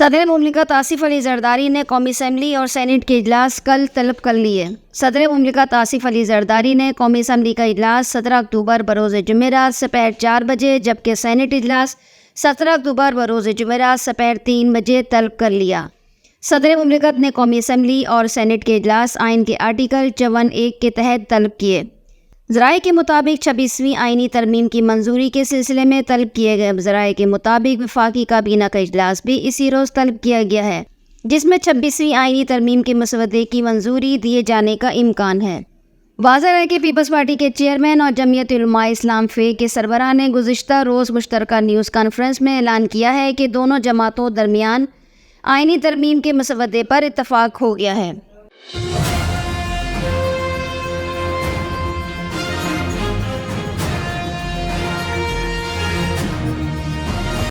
صدر مملکت آصف علی زرداری نے قومی اسمبلی اور سینیٹ کے اجلاس کل طلب کر لیے۔ صدر مملکت آصف علی زرداری نے قومی اسمبلی کا اجلاس 17 اکتوبر بروز جمعرات سپہر 4 بجے جبکہ سینیٹ اجلاس 17 اکتوبر بروز جمعرات سپہر 3 بجے طلب کر لیا۔ صدر مملکت نے قومی اسمبلی اور سینیٹ کے اجلاس آئین کے آرٹیکل 54(1) کے تحت طلب کیے۔ ذرائع کے مطابق 26ویں آئینی ترمیم کی منظوری کے سلسلے میں طلب کیے گئے ذرائع کے مطابق وفاقی کابینہ کا اجلاس بھی اسی روز طلب کیا گیا ہے، جس میں 26ویں آئینی ترمیم کے مسودے کی منظوری دیے جانے کا امکان ہے۔ واضح ہے کہ پیپلز پارٹی کے چیئرمین اور جمعیت علماء اسلام فے کے سربراہ نے گزشتہ روز مشترکہ نیوز کانفرنس میں اعلان کیا ہے کہ دونوں جماعتوں درمیان آئینی ترمیم کے مسودے پر اتفاق ہو گیا ہے۔